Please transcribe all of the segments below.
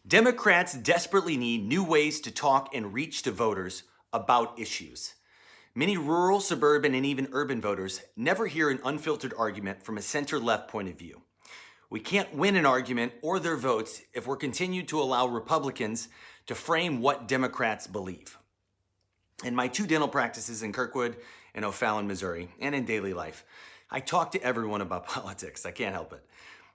Democrats desperately need new ways to talk and reach to voters about issues. Many rural, suburban, and even urban voters never hear an unfiltered argument from a center-left point of view. We can't win an argument or their votes if we're continued to allow Republicans to frame what Democrats believe. In my 2 dental practices in Kirkwood and O'Fallon, Missouri, and in daily life, I talk to everyone about politics. I can't help it.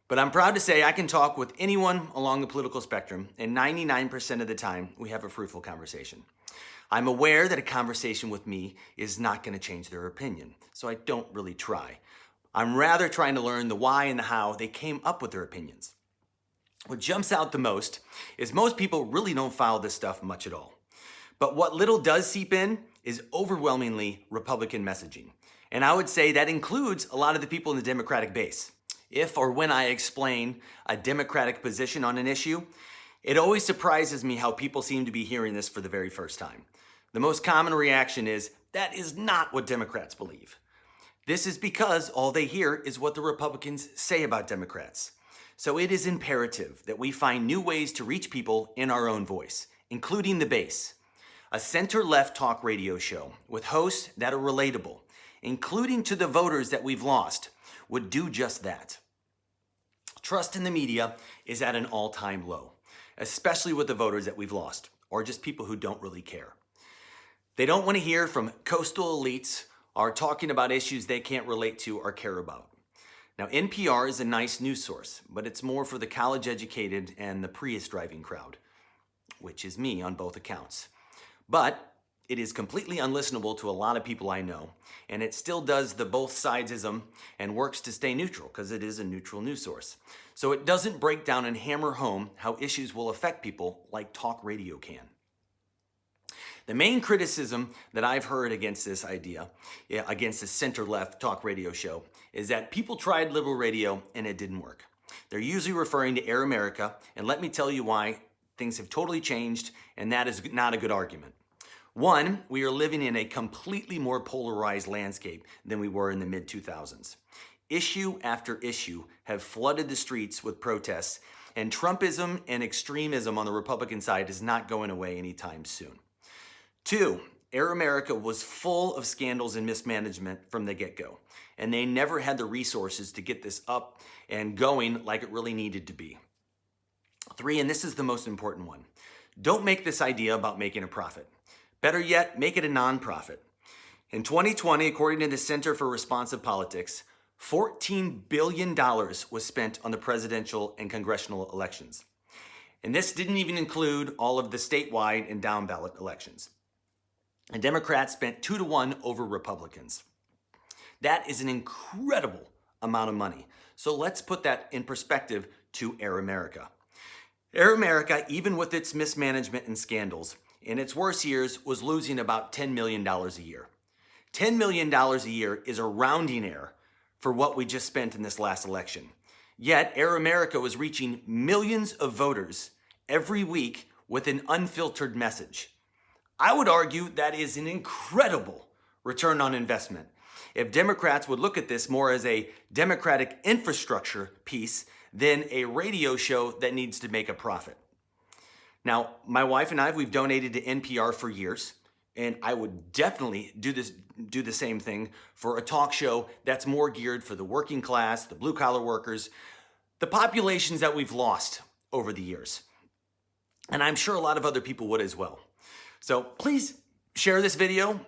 But I'm proud to say I can talk with anyone along the political spectrum, and 99% of the time, we have a fruitful conversation. I'm aware that a conversation with me is not going to change their opinion, so I don't really try. I'm rather trying to learn the why and the how they came up with their opinions. What jumps out the most is most people really don't follow this stuff much at all. But what little does seep in is overwhelmingly Republican messaging. And I would say that includes a lot of the people in the Democratic base. If or when I explain a Democratic position on an issue, it always surprises me how people seem to be hearing this for the very first time. The most common reaction is, that is not what Democrats believe. This is because all they hear is what the Republicans say about Democrats. So it is imperative that we find new ways to reach people in our own voice, including the base. A center-left talk radio show with hosts that are relatable, including to the voters that we've lost, would do just that. Trust in the media is at an all-time low, especially with the voters that we've lost, or just people who don't really care. They don't want to hear from coastal elites or talking about issues they can't relate to or care about. Now, NPR is a nice news source, but it's more for the college-educated and the Prius-driving crowd, which is me on both accounts. But it is completely unlistenable to a lot of people I know, and it still does the both sidesism and works to stay neutral because it is a neutral news source. So it doesn't break down and hammer home how issues will affect people like talk radio can. The main criticism that I've heard against this idea, against the center-left talk radio show, is that people tried liberal radio and it didn't work. They're usually referring to Air America, and let me tell you why things have totally changed, and that is not a good argument. One, we are living in a completely more polarized landscape than we were in the mid-2000s. Issue after issue have flooded the streets with protests, and Trumpism and extremism on the Republican side is not going away anytime soon. Two, Air America was full of scandals and mismanagement from the get-go, and they never had the resources to get this up and going like it really needed to be. Three, and this is the most important one, don't make this idea about making a profit. Better yet, make it a nonprofit. In 2020, according to the Center for Responsive Politics, $14 billion was spent on the presidential and congressional elections. And this didn't even include all of the statewide and down-ballot elections. And Democrats spent 2-to-1 over Republicans. That is an incredible amount of money. So let's put that in perspective to Air America. Air America, even with its mismanagement and scandals, in its worst years was losing about $10 million a year. $10 million a year is a rounding error for what we just spent in this last election. Yet Air America was reaching millions of voters every week with an unfiltered message. I would argue that is an incredible return on investment. If Democrats would look at this more as a democratic infrastructure piece than a radio show that needs to make a profit. Now, my wife and I, we've donated to NPR for years, and I would definitely do the same thing for a talk show that's more geared for the working class, the blue-collar workers, the populations that we've lost over the years. And I'm sure a lot of other people would as well. So please share this video,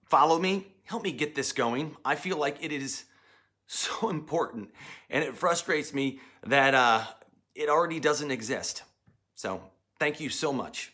follow me, help me get this going. I feel like it is so important, and it frustrates me that it already doesn't exist. So thank you so much.